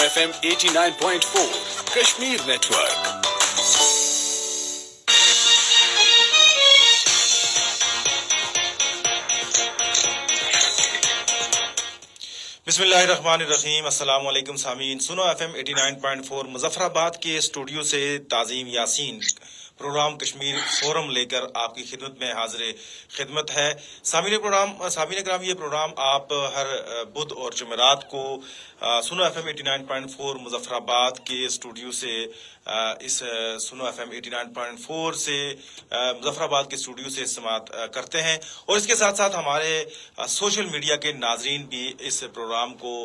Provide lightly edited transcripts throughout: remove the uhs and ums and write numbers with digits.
FM 89.4 Kashmir net work. بسم اللہ الرحمن الرحیم۔ السلام علیکم سامعین، سنو ایف ایم 89.4 مظفر آباد کے اسٹوڈیو سے تعظیم یاسین پروگرام کشمیر فورم لے کر آپ کی خدمت میں حاضر خدمت ہے۔ سامعین کرام، یہ پروگرام آپ ہر بدھ اور جمعرات کو سنو ایف ایم 89.4 مظفر آباد کے اسٹوڈیو سے اس سنو ایف ایم 89.4 سے مظفر آباد کے اسٹوڈیو سے سماعت کرتے ہیں، اور اس کے ساتھ ساتھ ہمارے سوشل میڈیا کے ناظرین بھی اس پروگرام کو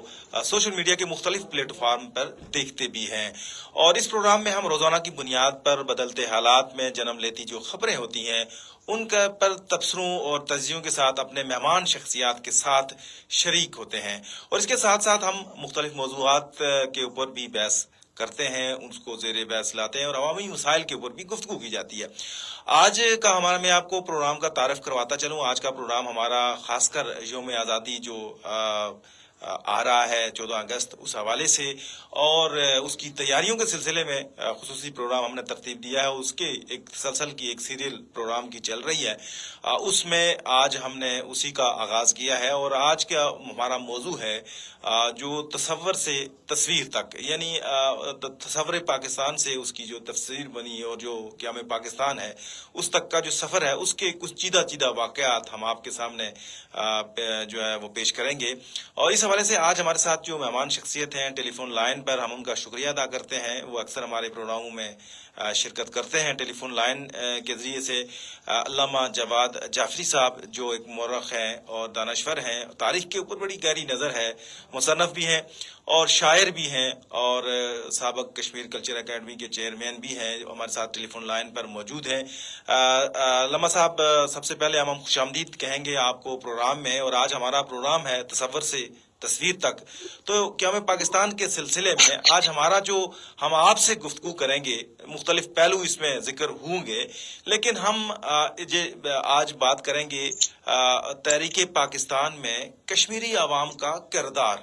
سوشل میڈیا کے مختلف پلیٹ فارم پر دیکھتے بھی ہیں۔ اور اس پروگرام میں ہم روزانہ کی بنیاد پر بدلتے حالات میں جنم لیتی جو خبریں ہوتی ہیں ان کا پر تبصروں اور تجزیوں کے ساتھ اپنے مہمان شخصیات کے ساتھ شریک ہوتے ہیں، اور اس کے ساتھ ساتھ ہم مختلف موضوعات کے اوپر بھی بحث کرتے ہیں، اس کو زیر بحث لاتے ہیں، اور عوامی مسائل کے اوپر بھی گفتگو کی جاتی ہے۔ آج کا ہمارا، میں آپ کو پروگرام کا تعارف کرواتا چلوں، آج کا پروگرام ہمارا خاص کر یوم آزادی جو آ رہا ہے 14 اگست، اس حوالے سے اور اس کی تیاریوں کے سلسلے میں خصوصی پروگرام ہم نے ترتیب دیا ہے۔ اس کے ایک تسلسل کی ایک سیریل پروگرام کی چل رہی ہے، اس میں آج ہم نے اسی کا آغاز کیا ہے، اور آج کا ہمارا موضوع ہے جو تصور سے تصویر تک، یعنی تصور پاکستان سے اس کی جو تفسیر بنی اور جو قیام پاکستان ہے اس تک کا جو سفر ہے، اس کے کچھ چیدہ واقعات ہم آپ کے سامنے جو ہے وہ پیش کریں گے۔ اور اس حوالے سے آج ہمارے ساتھ جو مہمان شخصیت ہیں ٹیلی فون لائن پر، ہم ان کا شکریہ ادا کرتے ہیں، وہ اکثر ہمارے پروگراموں میں شرکت کرتے ہیں ٹیلی فون لائن کے ذریعے سے۔ علامہ جواد جعفری صاحب جو ایک مورخ ہیں اور دانشور ہیں، تاریخ کے اوپر بڑی گہری نظر ہے، مصنف بھی ہیں اور شاعر بھی ہیں، اور سابق کشمیر کلچر اکیڈمی کے چیئرمین بھی ہیں، جو ہمارے ساتھ ٹیلی فون لائن پر موجود ہیں۔ علامہ صاحب، سب سے پہلے ہم خوش آمدید کہیں گے آپ کو پروگرام میں، اور آج ہمارا پروگرام ہے تصور سے تصویر تک، تو قیام پاکستان کے سلسلے میں آج ہمارا جو ہم آپ سے گفتگو کریں گے، مختلف پہلو اس میں ذکر ہوں گے، لیکن ہم آج بات کریں گے تحریک پاکستان میں کشمیری عوام کا کردار۔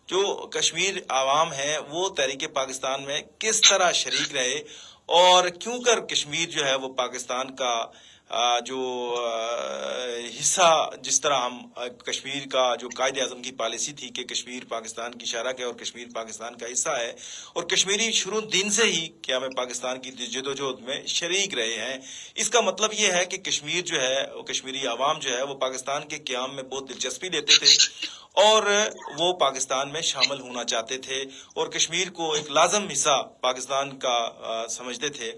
جو کشمیر عوام ہے وہ تحریک پاکستان میں کس طرح شریک رہے، اور کیوں کر کشمیر جو ہے وہ پاکستان کا جو حصہ، جس طرح ہم کشمیر کا جو قائد اعظم کی پالیسی تھی کہ کشمیر پاکستان کی شرح ہے اور کشمیر پاکستان کا حصہ ہے، اور کشمیری شروع دن سے ہی قیام پاکستان کی جدوجہد میں شریک رہے ہیں۔ اس کا مطلب یہ ہے کہ کشمیر جو ہے، کشمیری عوام جو ہے وہ پاکستان کے قیام میں بہت دلچسپی لیتے تھے، اور وہ پاکستان میں شامل ہونا چاہتے تھے، اور کشمیر کو ایک لازم حصہ پاکستان کا سمجھتے تھے۔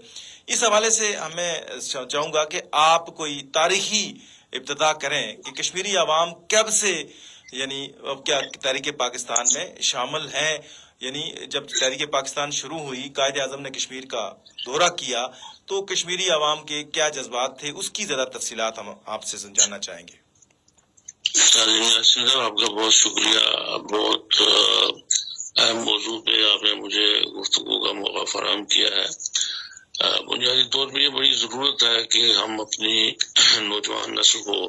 اس حوالے سے ہمیں چاہوں گا کہ آپ کوئی تاریخی ابتدا کریں کہ کشمیری عوام کب سے، یعنی کیا تحریک پاکستان میں شامل ہیں، یعنی جب تحریک پاکستان شروع ہوئی، قائد اعظم نے کشمیر کا دورہ کیا، تو کشمیری عوام کے کیا جذبات تھے، اس کی زیادہ تفصیلات ہم آپ سے جاننا چاہیں گے۔ آپ کا بہت شکریہ، بہت اہم موضوع پہ آپ نے مجھے گفتگو کا موقع فراہم کیا ہے۔ بنیادی طور پہ یہ بڑی ضرورت ہے کہ ہم اپنی نوجوان نسل کو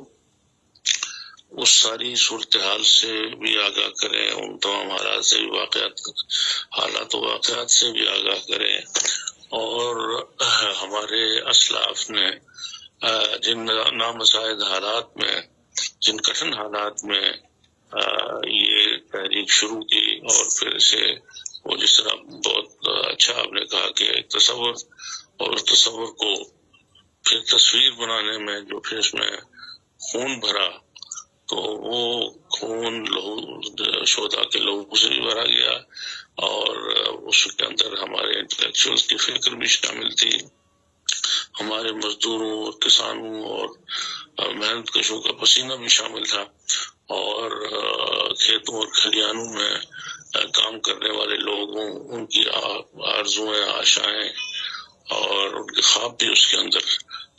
اس ساری صورتحال سے بھی آگاہ کریں، ان تمام حالات سے بھی حالات و واقعات سے بھی آگاہ کریں، اور ہمارے اسلاف نے جن نامساعد حالات میں، جن کٹھن حالات میں یہ تحریک شروع کی، اور پھر سے وہ جس طرح بہت اچھا آپ نے کہا کہ ایک تصور، اور اس تصور کو پھر تصویر بنانے میں جو پھر اس میں خون بھرا، تو وہ خون لہو شہداء کے لہو سے بھی بھرا گیا، اور اس کے اندر ہمارے انٹلیکچوئلز کی فکر بھی شامل تھی، ہمارے مزدوروں اور کسانوں اور محنت کشوں کا پسینہ بھی شامل تھا، اور کھیتوں اور کھلیانوں میں کام کرنے والے لوگوں، ان کی آرزوئیں، آشائیں اور ان کے خواب بھی اس کے اندر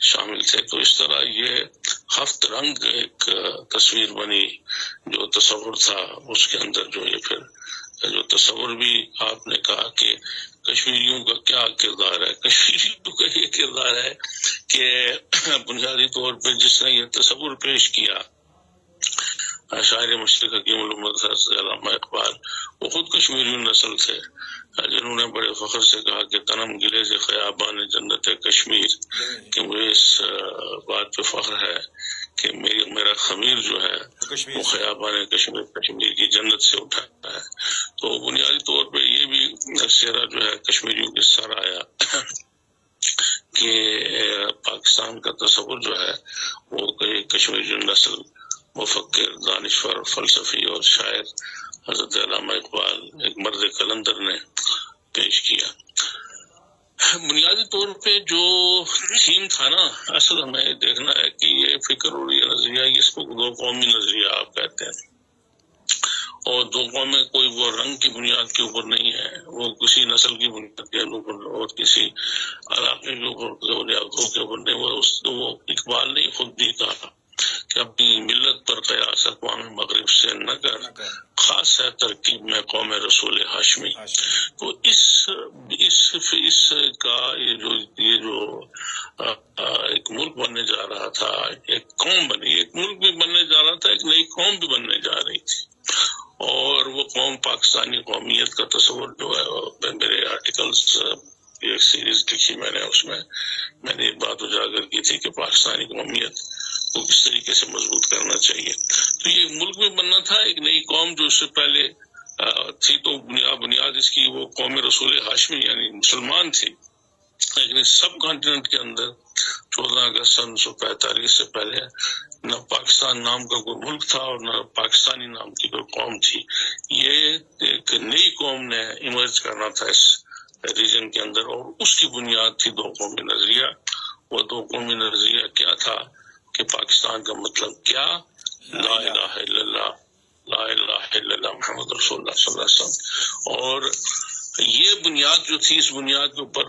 شامل تھے۔ تو اس طرح یہ ہفت رنگ ایک تصویر بنی، جو تصور تھا اس کے اندر جو یہ پھر جو تصور بھی آپ نے کہا کہ کشمیریوں کا کیا کردار ہے، کشمیریوں کا یہ کردار ہے کہ بنیادی طور پہ جس نے یہ تصور پیش کیا شاعر مشرق حکیم الامت علامہ اقبال، وہ خود کشمیری نسل تھے، جنہوں نے بڑے فخر سے کہا کہ تنم گلے سے خیابان جنت کشمیر، کہ مجھے اس بات پہ فخر ہے کہ میرا خمیر جو ہے وہ خیابان کشمیر کی جنت سے اٹھا ہے۔ تو بنیادی طور پہ یہ بھی چہرہ جو ہے کشمیریوں کے سر آیا کہ پاکستان کا تصور جو ہے وہ کشمیری نسل، مفکر، دانشور، فلسفی اور شاعر حضرت علامہ اقبال ایک مرد قلندر نے پیش کیا۔ بنیادی طور پہ جو تھیم تھا نا، اصل ہمیں دیکھنا ہے کہ یہ فکر اور یہ نظریہ، اس کو دو قومی نظریہ آپ کہتے ہیں، اور دو قومیں کوئی وہ رنگ کی بنیاد کے اوپر نہیں ہے، وہ کسی نسل کی بنیاد کے اوپر اور کسی علاقے کے اوپر نہیں، وہ اقبال نے خود بھی کہا کہ اپنی ملت پر قیاس اقوام مغرب سے نہ کر، خاص ہے ترکیب میں قوم رسول ہاشمی۔ تو اس کا یہ جو ایک ملک بننے جا رہا تھا، ایک قوم بنی، ایک ملک بھی بننے جا رہا تھا، ایک نئی قوم بھی بننے جا رہی تھی، اور وہ قوم پاکستانی قومیت کا تصور جو ہے، میرے آرٹیکلز ایک سیریز لکھی میں نے، اس میں میں نے یہ بات اجاگر کی تھی کہ پاکستانی قومیت کو کس طریقے سے مضبوط کرنا چاہیے۔ تو یہ ملک میں بننا تھا، ایک نئی قوم جو اس سے پہلے تھی، تو بنیاد اس کی وہ قوم رسول ہاشمی یعنی مسلمان تھی، لیکن سب کانٹیننٹ کے اندر 14 اگست 1945 سے پہلے نہ پاکستان نام کا کوئی ملک تھا اور نہ پاکستانی نام کی کوئی قوم تھی۔ یہ ایک نئی قوم نے ایمرج کرنا تھا اس ریجن کے اندر، اور اس کی بنیاد تھی دو قومی نظریہ۔ وہ دو قومی نظریہ کیا تھا کہ پاکستان کا مطلب کیا، لا الہ الا اللہ، لا الہ الا اللہ محمد رسول اللہ صلی اللہ علیہ وسلم۔ اور یہ بنیاد جو تھی، اس بنیاد کے اوپر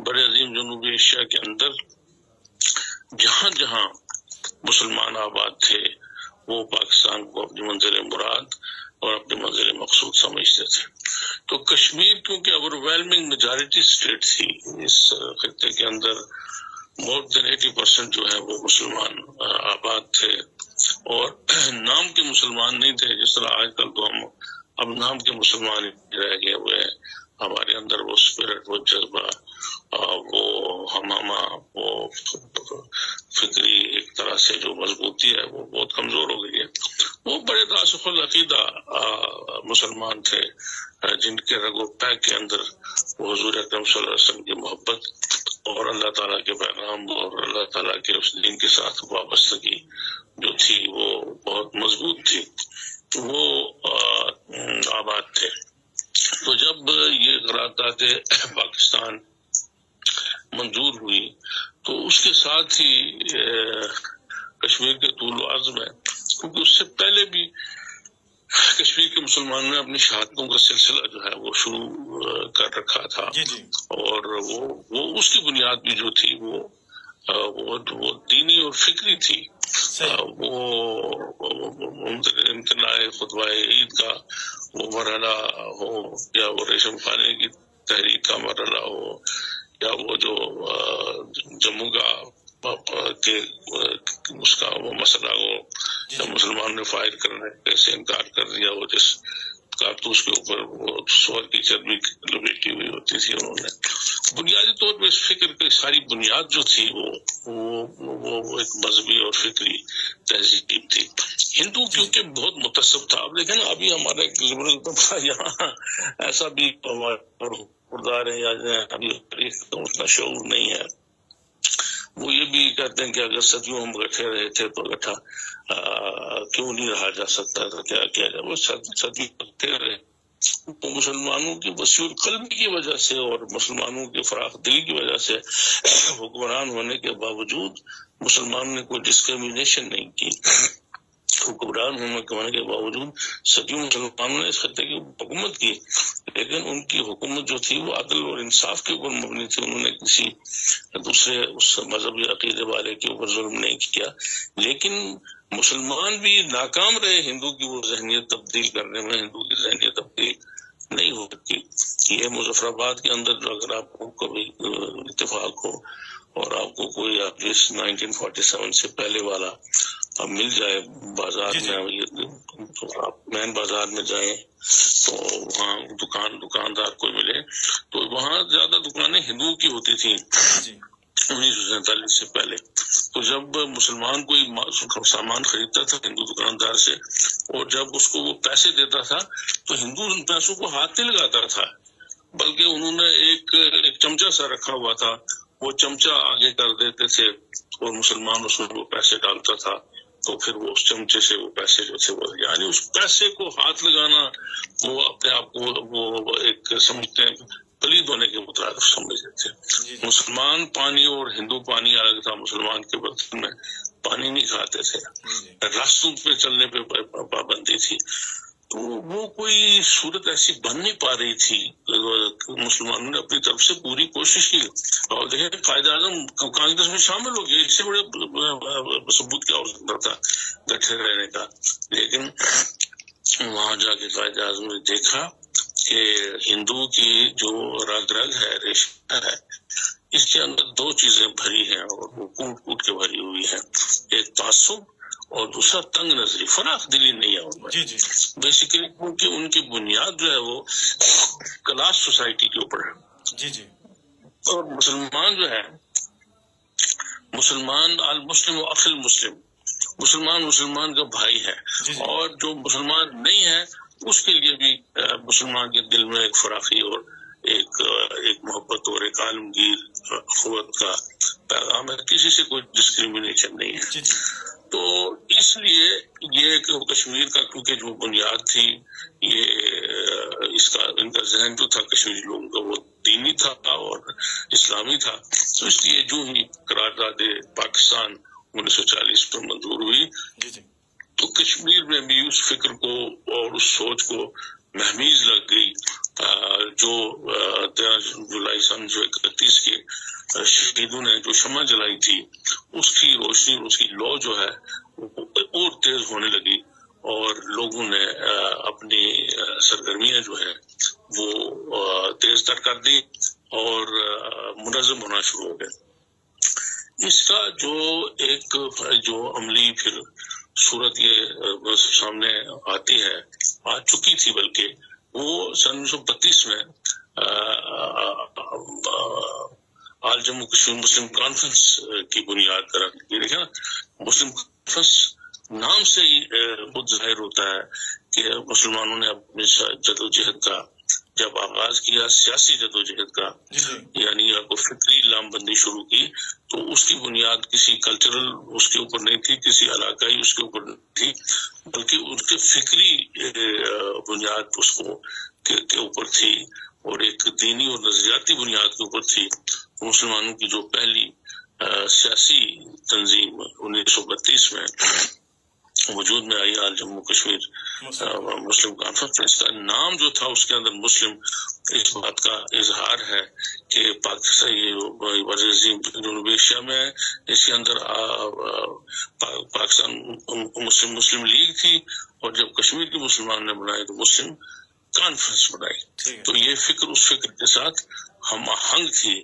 بڑے عظیم جنوبی ایشیا کے اندر جہاں جہاں مسلمان آباد تھے، وہ پاکستان کو اپنی منزل مراد اور اپنی منزل مقصود سمجھتے تھے۔ تو کشمیر کیونکہ اوور-ویلمنگ میجارٹی اسٹیٹ تھی اس خطے کے اندر، مور دین 80% جو ہے وہ مسلمان آباد تھے، اور نام کے مسلمان نہیں تھے، جس طرح آج کل تو ہم اب نام کے مسلمان رہ گئے ہوئے ہیں، ہمارے اندر وہ اسپرٹ، وہ جذبہ، وہ ہمامہ، وہ فکری ایک طرح سے جو مضبوطی ہے وہ بہت کمزور ہو گئی ہے۔ وہ بڑے راسخ العقیدہ مسلمان تھے، جن کے رگ و پے کے اندر وہ حضور اکرم صلی اللہ علیہ وسلم کی محبت اور اللہ تعالیٰ کے پیغام اور اللہ تعالیٰ کے اس دین کے ساتھ وابستگی جو تھی وہ بہت مضبوط تھی، وہ آباد تھے۔ تو جب یہ قرارداد پاکستان منظور ہوئی تو اس کے ساتھ ہی کشمیر کے طول و عرض میں، کیونکہ اس سے پہلے بھی کشمیر کے مسلمانوں نے اپنی شہادتوں کا سلسلہ جو ہے وہ شروع کر رکھا تھا، اور وہ اس کی بنیاد بھی جو تھی وہ دینی اور فکری تھی۔ وہ امتناع خطبہ عید کا وہ مرحلہ ہو، یا وہ ریشم خانے کی تحریک کا مرحلہ ہو، یا وہ جو جموں کا اس کا وہ مسئلہ ہو، جب مسلمان نے فائر کرنے سے انکار کر دیا، وہ جس کارتوس کے اوپر وہ سور کی چربی لپیٹی ہوئی ہوتی تھی، انہوں نے بنیادی طور پہ اس فکر کی ساری بنیاد جو تھی وہ ایک مذہبی اور فکری تہذیب تھی۔ ہندو کیونکہ بہت متعصب تھا، اب دیکھیں نا ابھی ہمارا ایک لبرل طبقہ یہاں ایسا بھی کردار ہے، یا ابھی اتنا شعور نہیں ہے، وہ یہ بھی کہتے ہیں کہ اگر صدیوں ہم گٹھے رہے تھے تو گٹھا کیوں نہیں رہا جا سکتا تھا، کیا کیا جائے، وہ صدیوں گٹھے رہے۔ مسلمانوں کی وسیع القلبی کی وجہ سے اور مسلمانوں کی فراخ دلی کی وجہ سے حکمران ہونے کے باوجود مسلمانوں نے کوئی ڈسکریمنیشن نہیں کی۔ حکمران ہونے کے باوجود صدیوں مسلمانوں نے اس خطے کی حکومت کی، لیکن ان کی حکومت جو تھی وہ عدل اور انصاف کے اوپر مبنی تھی، انہوں نے کسی دوسرے اس مذہبی عقیدے والے کے اوپر ظلم نہیں کیا۔ لیکن مسلمان بھی ناکام رہے ہندو کی وہ ذہنیت تبدیل کرنے میں، ہندو کی ذہنیت تبدیل نہیں ہو سکی۔ یہ مظفر آباد کے اندر جو اگر آپ کو کبھی اتفاق ہو اور آپ کو کوئی جس 1947 سے پہلے والا اب مل جائے بازار میں، آپ مین بازار میں جائیں تو وہاں دکاندار کو ملے تو وہاں زیادہ دکانیں ہندوؤں کی ہوتی تھیں 1947 سے پہلے. تو جب مسلمان کوئی سامان خریدتا تھا ہندو دکاندار سے اور جب اس کو وہ پیسے دیتا تھا تو ہندو ان پیسوں کو ہاتھ نہیں لگاتا تھا، بلکہ انہوں نے ایک چمچہ سا رکھا ہوا تھا، وہ چمچہ آگے کر دیتے تھے اور مسلمان اس میں وہ پیسے ڈالتا تھا تو پھر وہ اس چمچے سے وہ پیسے جو تھے وہ یعنی اس پیسے کو ہاتھ لگانا وہ اپنے آپ کو وہ ایک سمجھتے ہیں پلید ہونے کے مترادف سمجھتے تھے. مسلمان پانی اور ہندو پانی الگ تھا. مسلمان کے برتن میں پانی نہیں کھاتے تھے، راستوں پہ چلنے پہ پابندی تھی. تو وہ کوئی صورت ایسی بن نہیں پا رہی تھی. مسلمانوں نے اپنی طرف سے پوری کوشش کی اور دیکھیں قائد اعظم کانگریس میں شامل ہو گئے، اس سے بڑے ثبوت کیا ہو سکتا تھا گٹھے رہنے کا. لیکن وہاں جا کے قائد اعظم نے دیکھا کہ ہندو کی جو رگ ہے ریشہ ہے اس کے اندر دو چیزیں بھری ہیں اور وہ کوٹ کوٹ کے بھری ہوئی ہیں، ایک تعصب اور دوسرا تنگ نظری، فراخ دلی نہیں ہے ان میں. بیسیکلی کیونکہ ان کی بنیاد جو ہے وہ کلاس سوسائٹی کے اوپر ہے. اور مسلمان جو ہے مسلمان المسلم و اخل مسلم، مسلمان کا بھائی ہے اور جو مسلمان نہیں ہے اس کے لیے بھی مسلمان کے دل میں ایک فراخی اور ایک محبت اور ایک عالمگیر اخوت کا پیغام ہے. کسی سے کوئی ڈسکریمنیشن نہیں ہے. تو اس لیے یہ کشمیر کا کیونکہ جو بنیاد تھی یہ اس کا ان کا ذہن جو تھا کشمیری لوگوں کا وہ دینی تھا اور اسلامی تھا. تو اس لیے جو ہی قرارداد پاکستان 1940 میں منظور ہوئی تو کشمیر میں بھی اس فکر کو اور اس سوچ کو مہمیز لگ گئی. جو 13 جولائی سن 1931 کے شہیدوں نے جو شمع جلائی تھی اس کی روشنی اور اس کی لو جو ہے اور تیز ہونے لگی اور لوگوں نے اپنی سرگرمیاں جو ہے وہ تیز تر کر دی اور منظم ہونا شروع ہو گئے. اس کا جو ایک جو عملی پھر صورت یہ سامنے آتی ہے آ چکی تھی بلکہ وہ سن 1932 میں آل جموں کشمیر مسلم کانفرنس کی بنیاد پر دیکھیں نا مسلم کانفرنس نام سے ہی خود ظاہر ہوتا ہے کہ مسلمانوں نے اپنی جدوجہد کا جب آغاز کیا سیاسی جدوجہد کا یعنی یا کوئی فکری لام بندی شروع کی تو اس کی بنیاد کسی کلچرل اس کے اوپر نہیں تھی، کسی علاقائی اس کے اوپر نہیں تھی، بلکہ اس کے فکری بنیاد اس کو کے اوپر تھی اور ایک دینی اور نظریاتی بنیاد کے اوپر تھی. مسلمانوں کی جو پہلی سیاسی تنظیم 1932 میں وجود میں آئی آل جموں کشمیر مسلم کانفرنس، اس کا نام جو تھا اس کے اندر مسلم اس بات کا اظہار ہے کہ پاکستان جنوب ایشیا میں اس کے اندر پاکستان مسلم لیگ تھی اور جب کشمیر کے مسلمان نے بنائے تو مسلم کانفرنس بنائی. تو یہ فکر اس فکر کے ساتھ ہم آہنگ تھی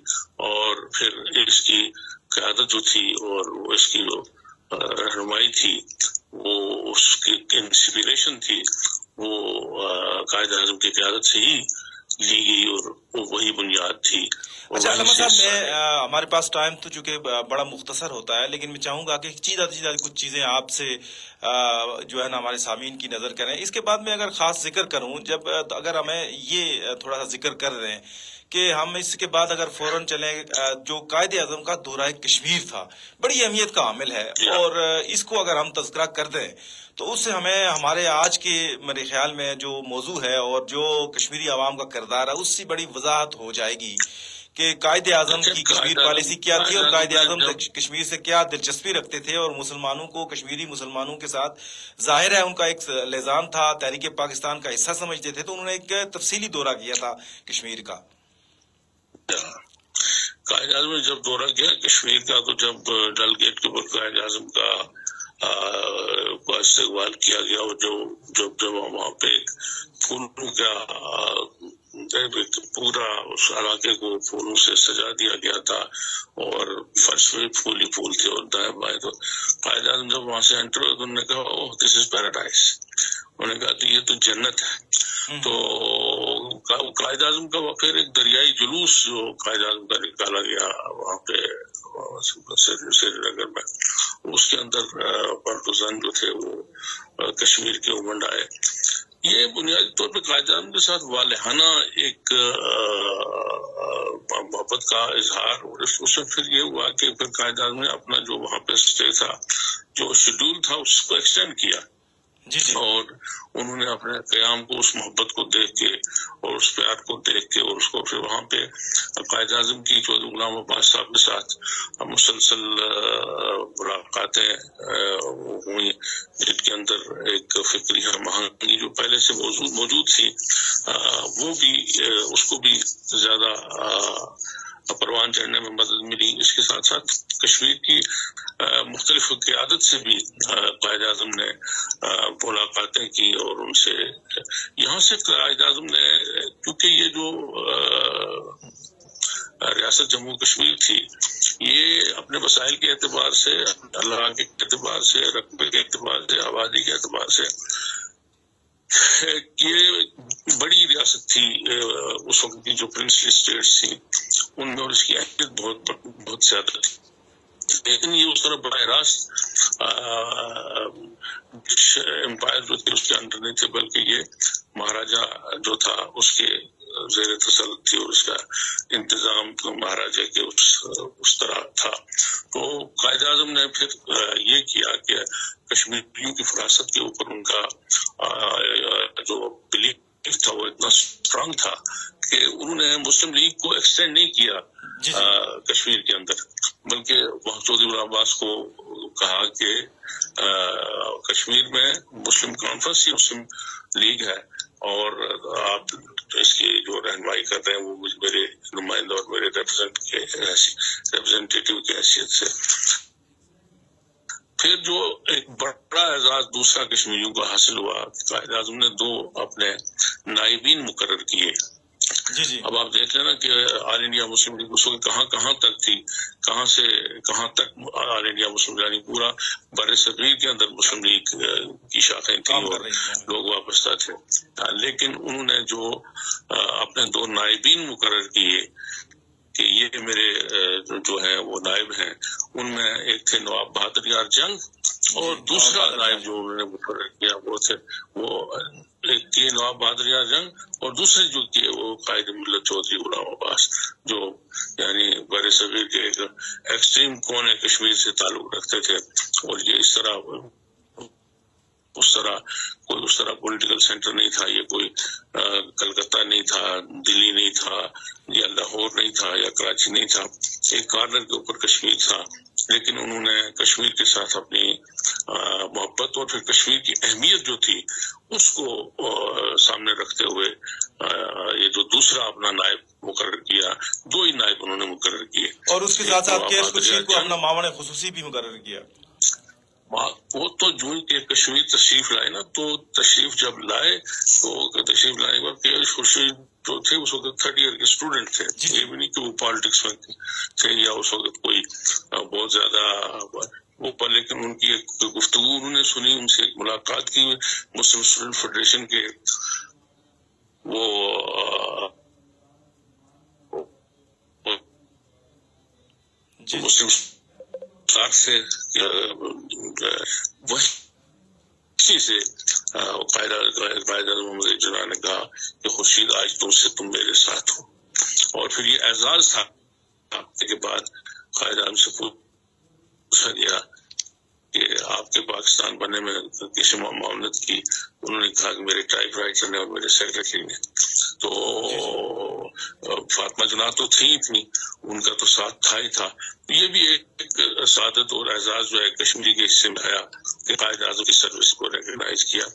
اور پھر اس کی قیادت جو تھی اور اس کی جو رہنمائی تھی وہ اس کی انسپریشن تھی وہ قائد اعظم کی قیادت سے ہی لی گئی اور وہی بنیاد تھی. اچھا علامہ صاحب ہمارے پاس ٹائم تو چونکہ بڑا مختصر ہوتا ہے لیکن میں چاہوں گا کہ کچھ چیزیں آپ سے جو ہے نا ہمارے سامعین کی نظر کریں. اس کے بعد میں اگر خاص ذکر کروں اگر ہمیں یہ تھوڑا سا ذکر کر رہے ہیں کہ ہم اس کے بعد اگر فوراً چلیں جو قائد اعظم کا دورہ کشمیر تھا بڑی اہمیت کا عامل ہے اور اس کو اگر ہم تذکرہ کر دیں تو اس سے ہمیں ہمارے آج کے میرے خیال میں جو موضوع ہے اور جو کشمیری عوام کا کردار ہے اس سے بڑی وضاحت ہو جائے گی کہ قائد اعظم کی کشمیر پالیسی کیا تھی اور قائد اعظم کشمیر سے کیا دلچسپی رکھتے تھے اور مسلمانوں کو کشمیری مسلمانوں کے ساتھ ظاہر ہے ان کا ایک لحاظ تھا تحریک پاکستان کا حصہ سمجھتے تھے تو انہوں نے ایک تفصیلی دورہ کیا تھا کشمیر کا. قائد اعظم نے جب دورہ کیا کشمیر کا تو جب ڈل گیٹ کے اوپر قائد اعظم کا استقبال کیا گیا اور جب وہاں پہ پھولوں کا پورا اس علاقے کو پھولوں سے سجا دیا گیا تھا اور فرش میں پھول ہی پھول تھے اور دائیں بائیں. تو قائد اعظم جب وہاں سے انٹر ہوئے تو انہوں نے کہا اوہ دس از پیراڈائز انہوں نے کہا تو یہ تو جنت ہے. تو قائد اعظم کا پھر ایک دریائی جلوس جو قائد اعظم کا نکالا گیا وہاں پہ سری نگر میں، اس کے اندر پارٹیزن جو تھے وہ کشمیر کے امنڈ آئے. یہ بنیادی طور پہ قائد اعظم کے ساتھ والہانہ ایک محبت کا اظہار، اور اس میں پھر یہ ہوا کہ پھر قائد اعظم نے اپنا جو وہاں پہ اسٹے تھا، جو شیڈول تھا، اس کو ایکسٹینڈ کیا. اور انہوں نے اپنے قیام کو اس محبت کو دیکھ کے اور اس پیار کو دیکھ کے، اور اس کو پھر وہاں پہ قائد اعظم کی چودھری غلام عباس صاحب کے ساتھ مسلسل ملاقاتیں ہوئی، جن کے اندر ایک فکری ہم آہنگی جو پہلے سے موجود تھی وہ بھی، اس کو بھی زیادہ پروان چڑھنے میں مدد ملی. اس کے ساتھ ساتھ کشمیر کی مختلف قیادت سے بھی قائد اعظم نے ملاقاتیں کی، اور ان سے یہاں سے قائد اعظم نے، کیونکہ یہ جو ریاست جموں کشمیر تھی، یہ اپنے وسائل کے اعتبار سے، اللہ کے اعتبار سے، رقبے کے اعتبار سے، آبادی کے اعتبار سے یہ بڑی ریاست تھی اس وقت کی جو پرنسلی اسٹیٹس تھی ان میں، اور اس کی اہمیت بہت زیادہ تھی. لیکن یہ اس طرح براہ راست امپائر جو تھے اس کے انڈر نہیں تھے، بلکہ یہ مہاراجہ جو تھا اس کے زیر تسلط تھی، اور اس کا انتظام تو مہاراجہ کے اس طرح تھا. تو قائد اعظم نے پھر یہ کیا کہ کشمیریوں کی فراست کے اوپر ان کا جو بلیف تھا وہ اتنا اسٹرانگ تھا کہ انہوں نے مسلم لیگ کو ایکسٹینڈ نہیں کیا کشمیر کے اندر، بلکہ وہاں چودھری غلام عباس کو کہا کہ کشمیر میں مسلم کانفرنس ہی مسلم لیگ ہے، اور آپ اس کی جو رہنمائی کر رہے ہیں وہ میرے نمائندہ اور میرے ریپرزینٹیٹیو کی حیثیت سے. پھر جو ایک بڑا اعزاز دوسرا کشمیریوں کو حاصل ہوا، قائد اعظم نے 2 اپنے نائبین مقرر کیے. اب آپ دیکھ لینا کہ آل انڈیا مسلم لیگ اس وقت کہاں تک تھی، کہاں سے کہاں تک آل انڈیا مسلم، یعنی پورا بر صغیر کے اندر مسلم لیگ کی شاخیں تھیں اور لوگ وابستہ تھے. لیکن انہوں نے جو اپنے 2 نائبین مقرر کیے کہ یہ میرے جو ہیں وہ نائب ہیں، ان میں ایک تھے نواب بہادر یار جنگ، اور دوسرا نائب جو انہوں نے مقرر کیا وہ ایک تھے نواب بہادر یار جنگ، اور دوسرے جو کیے وہ قائد ملت چودھری غلام عباس، جو یعنی بر صغیر کے ایک ایکسٹریم کونے کشمیر سے تعلق رکھتے تھے. اور یہ اس طرح کوئی اس طرح پولیٹیکل سینٹر نہیں تھا، یہ کوئی کلکتہ نہیں تھا، دلی نہیں تھا، یا لاہور نہیں تھا، یا کراچی نہیں تھا، ایک کارنر کے اوپر کشمیر تھا. لیکن انہوں نے کشمیر کے ساتھ اپنی محبت اور پھر کشمیر کی اہمیت جو تھی اس کو سامنے رکھتے ہوئے یہ جو دوسرا اپنا نائب مقرر کیا، 2 ہی نائب انہوں نے مقرر کیے، اور اس کے ساتھ ساتھ کیش کشیر کو اپنا معاون خصوصی بھی مقرر کیا. وہ تو جو کہ کشمیر تشریف لائے نا، تو تشریف جب لائے تو تشریف لانے کے بعد کیش خورشید جو تھے اس وقت 3rd ایئر کے اسٹوڈنٹ تھے. یہ بھی نہیں کہ وہ پالیٹکس میں تھے یا اس وقت کوئی بہت زیادہ اوپر، لیکن ان کی ایک گفتگو انہوں نے سنی، ان سے ایک ملاقات کی مسلم اسٹوڈنٹ فیڈریشن کے وہ مسلم ساتھ سے وہی سے قائد اعظم محمد جناح نے کہا کہ خورشید آج تم میرے ساتھ ہو. اور پھر یہ اعزاز تھا کے بعد قائد اعظم سے پوچھا گیا کہ آپ کے پاکستان بننے میں کسی معاونت کی، انہوں نے کہا کہ میرے ٹائپ رائٹر نے اور میرے سیکرٹری نے. تو فاطمہ جناح تو تھی اتنی، ان کا تو ساتھ تھا ہی تھا. یہ بھی ایک سعادت اور اعزاز جو ہے کشمیری کے حصے میں آیا کہ قائد اعظم کی سروس کو ریکگنائز کیا.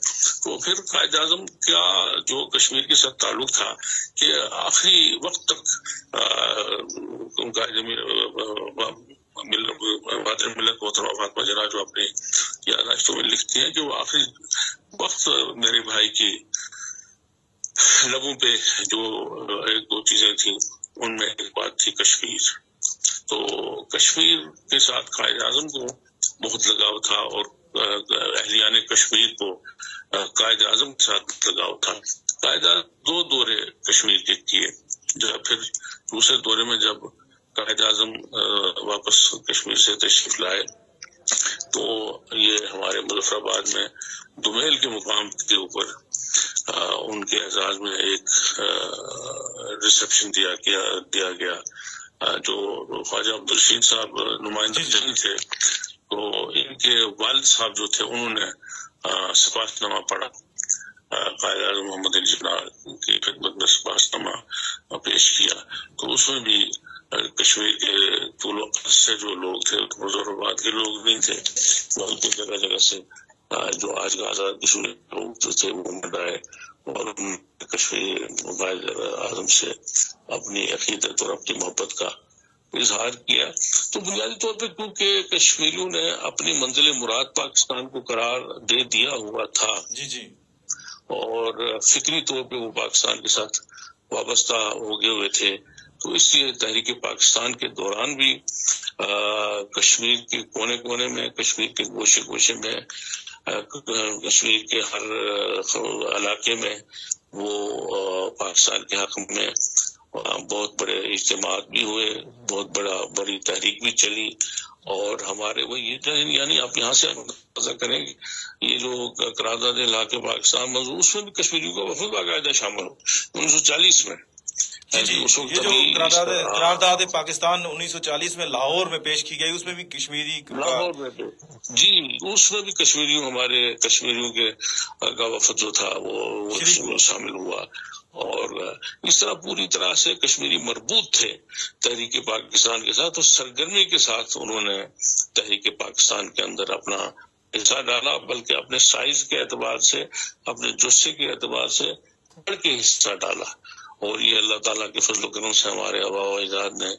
تو پھر قائد اعظم کا جو کشمیر کے ساتھ تعلق تھا کہ آخری وقت تک بہادر ملت محترمہ فاطمہ جناح جو اپنی یادداشتوں میں لکھتی ہیں کہ وہ آخری وقت میرے بھائی کی لبوں پہ جو 1-2 چیزیں تھیں، ان میں ایک بات تھی کشمیر. تو کشمیر کے ساتھ قائد اعظم کو بہت لگاؤ تھا، اور اہلیان کشمیر کو قائد اعظم کے ساتھ لگاؤ تھا. قائد اعظم 2 دورے کشمیر کے کیے. جب پھر دوسرے دورے میں جب قائد اعظم واپس کشمیر سے تشریف لائے تو یہ ہمارے مظفر آباد میں دومیل کے مقام کے اوپر ان کے اعزاز میں ایک ریسپشن دیا گیا. جو خواجہ عبدالرشید صاحب نمائندہ جنگ تھے تو ان کے والد صاحب جو تھے انہوں نے سپاس نامہ پڑھا. قائد اعظم محمد علی جناح کی خدمت میں سپاس نامہ پیش کیا. تو اس میں بھی کشمیر کے طول وقت سے جو لوگ تھے مظفر آباد کے لوگ نہیں تھے بلکہ جگہ جگہ سے جو آج کا آزاد کشمیر لوگ جو تھے وہ مل آئے اور کشمیر قائد اعظم سے اپنی عقیدت اور اپنی محبت کا اظہار کیا. تو بنیادی طور پہ کیونکہ کشمیریوں نے اپنی منزل مراد پاکستان کو قرار دے دیا ہوا تھا جی اور فکری طور پہ وہ پاکستان کے ساتھ وابستہ ہو گئے ہوئے تھے، تو اس لیے تحریک پاکستان کے دوران بھی کشمیر کے کونے کونے میں، کشمیر کے گوشے گوشے میں، کشمیر کے ہر علاقے میں وہ پاکستان کے حق میں بہت بڑے اجتماعات بھی ہوئے، بہت بڑی تحریک بھی چلی. اور ہمارے وہ یہ یعنی آپ یہاں سے اندازہ کریں کہ یہ جو قرارداد علاقے پاکستان موضوع اس میں بھی کشمیریوں کا وفد باقاعدہ شامل ہو 1940 میں. جی یہ جو قرارداد پاکستان 1940 میں لاہور میں پیش کی گئی اس میں بھی کشمیری لاہور میں جی اس میں بھی کشمیریوں ہمارے کشمیریوں کے کا وفد جو تھا وہ شامل ہوا. اور اس طرح پوری طرح سے کشمیری مربوط تھے تحریک پاکستان کے ساتھ اور سرگرمی کے ساتھ انہوں نے تحریک پاکستان کے اندر اپنا حصہ ڈالا، بلکہ اپنے سائز کے اعتبار سے، اپنے جثے کے اعتبار سے بڑھ کے حصہ ڈالا. اور یہ اللہ تعالیٰ کے فضل و کرم سے ہمارے آباء و اجداد نے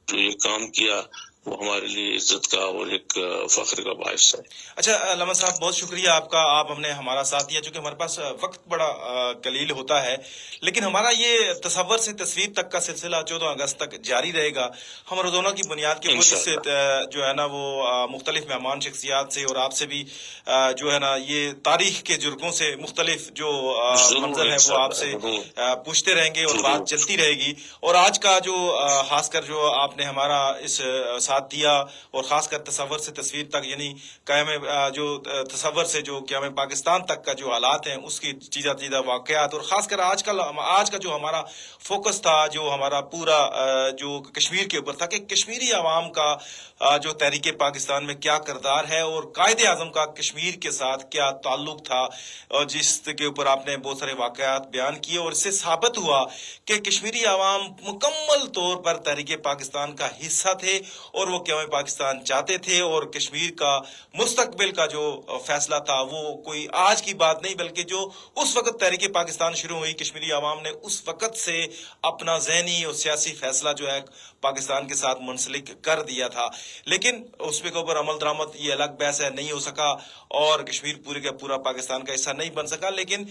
جو یہ کام کیا وہ ہمارے لیے عزت کا اور ایک فخر کا باعث ہے. اچھا علامہ صاحب بہت شکریہ آپ کا، آپ ہم نے ہمارا ساتھ دیا. چونکہ ہمارے پاس وقت بڑا قلیل ہوتا ہے لیکن ہمارا یہ تصور سے تصویر تک کا سلسلہ 14 اگست تک جاری رہے گا. ہم روزانہ کی بنیاد کے اوپر سے جو ہے نا وہ مختلف مہمان شخصیات سے اور آپ سے بھی جو ہے نا یہ تاریخ کے جرگوں سے مختلف جو منظر ہے وہ آپ سے پوچھتے رہیں گے اور بات چلتی رہے گی. اور آج کا جو خاص کر جو آپ نے ہمارا اس ساتھ دیا اور خاص کر تصور سے تصویر تک یعنی قیام جو تصور سے جو قیام پاکستان تک کا جو حالات ہیں اس کی چیزہ واقعات اور خاص کر آج کا جو ہمارا فوکس تھا جو ہمارا پورا جو کشمیر کے اوپر تھا کہ کشمیری عوام کا جو تحریک پاکستان میں کیا کردار ہے اور قائد اعظم کا کشمیر کے ساتھ کیا تعلق تھا اور جس کے اوپر آپ نے بہت سارے واقعات بیان کیے. اور اس سے ثابت ہوا کہ کشمیری عوام مکمل طور پر تحریک پاکستان کا حصہ تھے اور وہ قیام پاکستان چاہتے تھے اور کشمیر کا مستقبل کا جو فیصلہ تھا وہ کوئی آج کی بات نہیں بلکہ جو اس وقت تحریک پاکستان شروع ہوئی کشمیری عوام نے اس وقت سے اپنا ذہنی اور سیاسی فیصلہ جو ہے پاکستان کے ساتھ منسلک کر دیا تھا. لیکن اس پہ کے اوپر عمل درآمد یہ الگ بحث ہے نہیں ہو سکا اور کشمیر پورے کا پورا پاکستان کا حصہ نہیں بن سکا. لیکن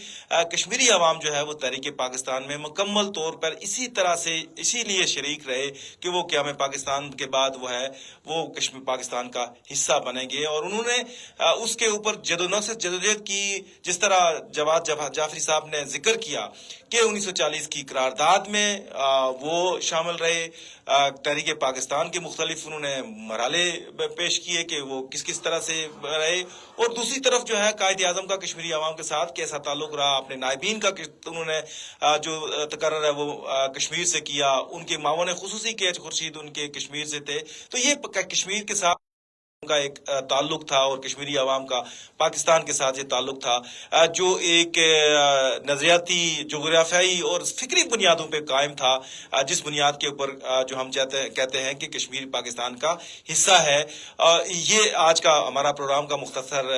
کشمیری عوام جو ہے وہ تحریک پاکستان میں مکمل طور پر اسی طرح سے اسی لیے شریک رہے کہ وہ قیام پاکستان کے بعد وہ ہے وہ کشمیر پاکستان کا حصہ بنیں گے. اور انہوں نے اس کے اوپر جدوجہد کی جس طرح جواد جعفری صاحب نے ذکر کیا کہ 1940 کی قرارداد میں وہ شامل رہے. تحریک پاکستان کے مختلف انہوں نے مرحلے پیش کیے کہ وہ کس طرح سے رہے اور دوسری طرف جو ہے قائد اعظم کا کشمیری عوام کے ساتھ کیسا تعلق رہا. اپنے نائبین کا انہوں نے جو تقرر ہے وہ کشمیر سے کیا. ان کے معاون خصوصی کے خورشید ان کے کشمیر سے تھے. تو یہ کشمیر کے ساتھ کا ایک تعلق تھا اور کشمیری عوام کا پاکستان کے ساتھ یہ تعلق تھا جو ایک نظریاتی جغرافیائی اور فکری بنیادوں پہ قائم تھا جس بنیاد کے اوپر جو ہم کہتے ہیں کہ کشمیر پاکستان کا حصہ ہے. یہ آج کا ہمارا پروگرام کا مختصر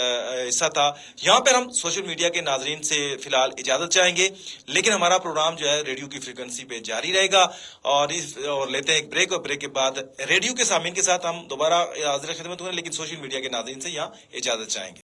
حصہ تھا. یہاں پر ہم سوشل میڈیا کے ناظرین سے فی الحال اجازت چاہیں گے لیکن ہمارا پروگرام جو ہے ریڈیو کی فریکوینسی پہ جاری رہے گا اور لیتے ہیں ایک بریک اور بریک کے بعد ریڈیو کے سامعین کے ساتھ ہم دوبارہ حاضر خدمت ہوں لیکن سوشل میڈیا کے ناظرین سے یہاں اجازت چاہیں گے.